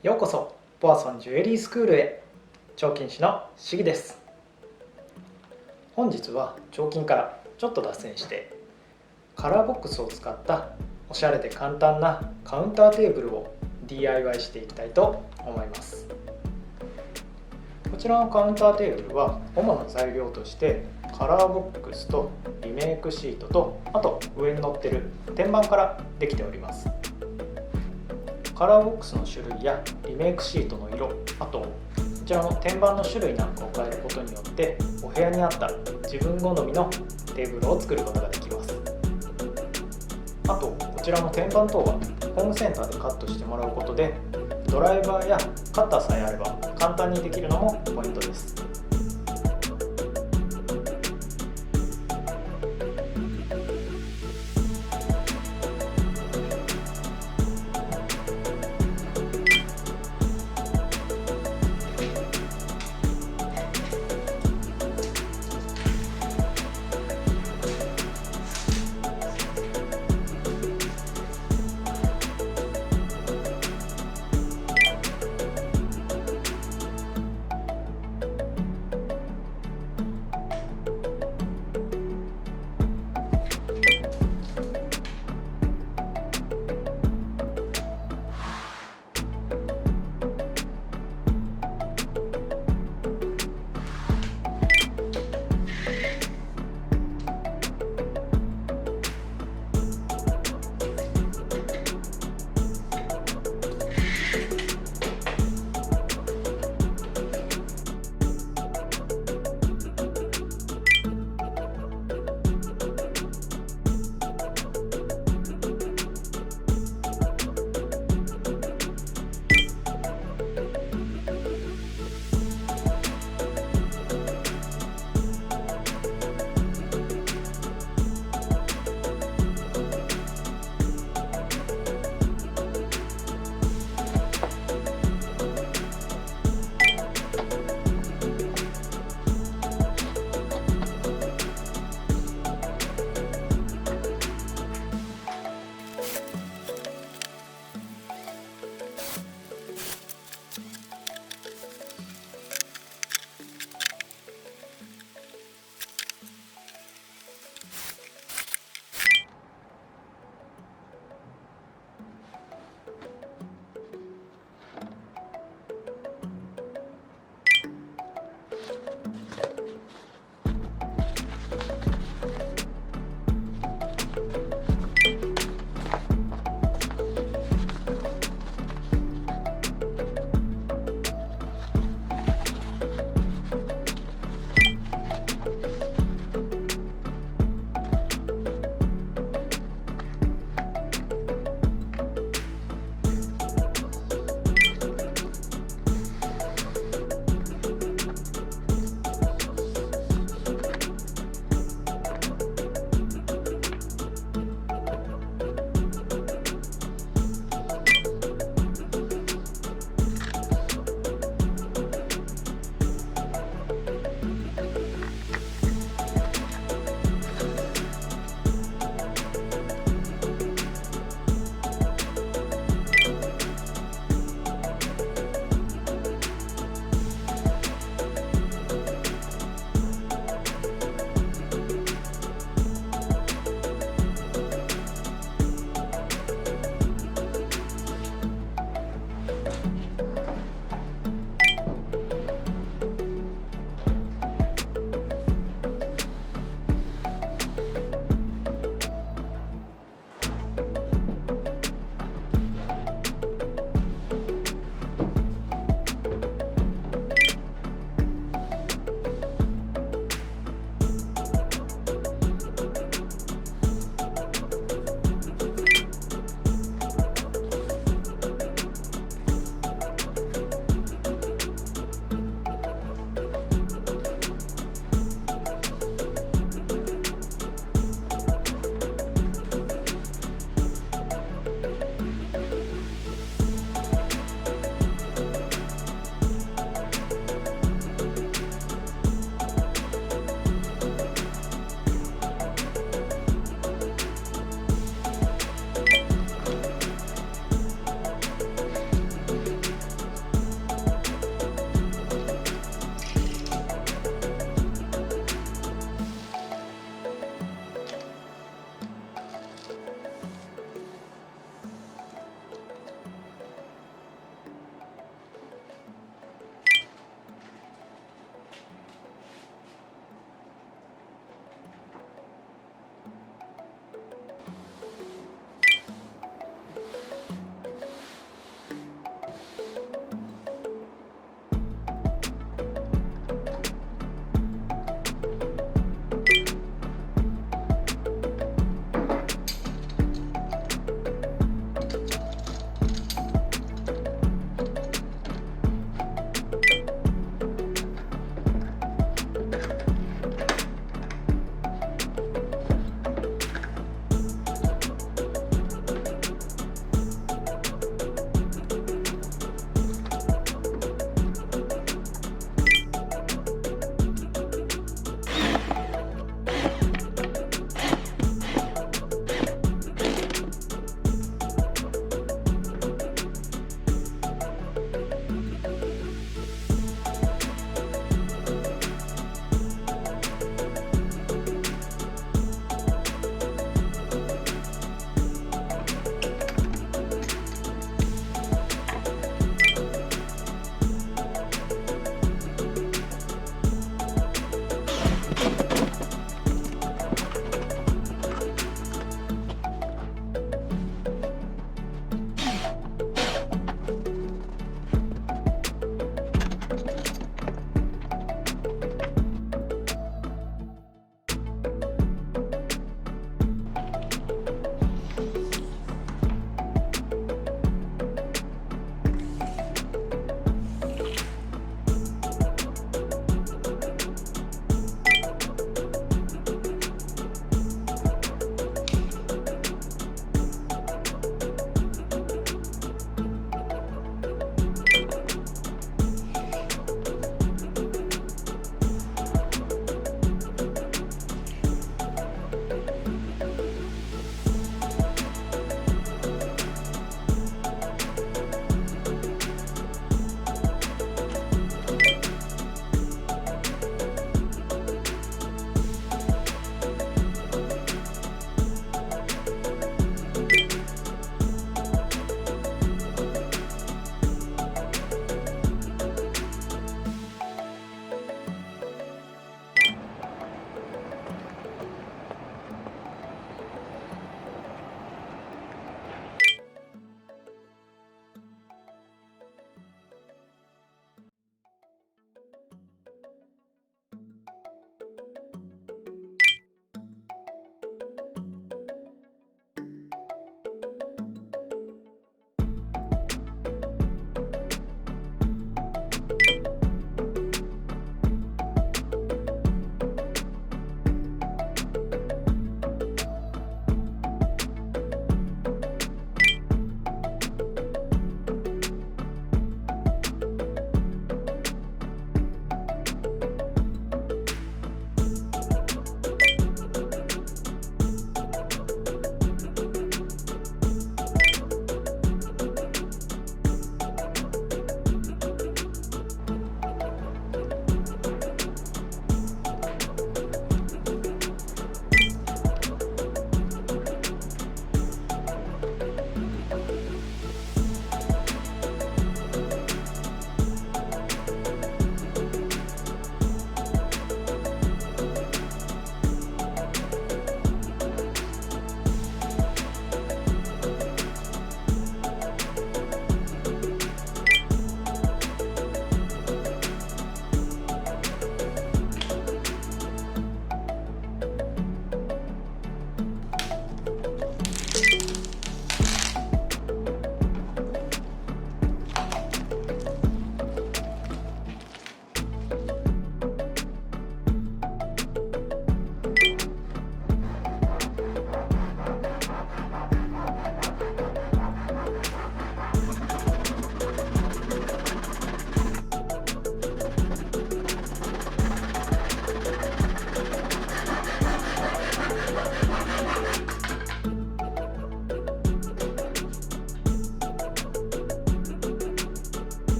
ようこそボアソンジュエリースクールへ。彫金師のシギです。本日は彫金からちょっと脱線してカラーボックスを使ったおしゃれで簡単なカウンターテーブルを DIY していきたいと思います。こちらのカウンターテーブルは主な材料としてカラーボックスとリメイクシートと、あと上に載ってる天板からできております。カラーボックスの種類やリメイクシートの色、あとこちらの天板の種類なんかを変えることによってお部屋に合った自分好みのテーブルを作ることができます。あとこちらの天板等はホームセンターでカットしてもらうことでドライバーやカッターさえあれば簡単にできるのもポイントです。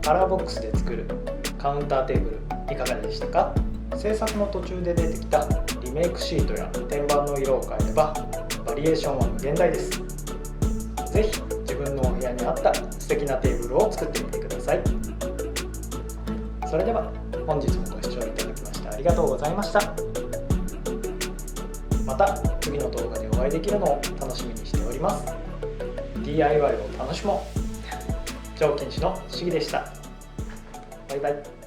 カラーボックスで作るカウンターテーブルいかがでしたか？制作の途中で出てきたリメイクシートや天板の色を変えればバリエーションは無限大です。ぜひ自分のお部屋に合った素敵なテーブルを作ってみてください。それでは本日もご視聴いただきましてありがとうございました。また次の動画でお会いできるのを楽しみにしております。 DIY を楽しもう。彫金師のしぎでした。バイバイ。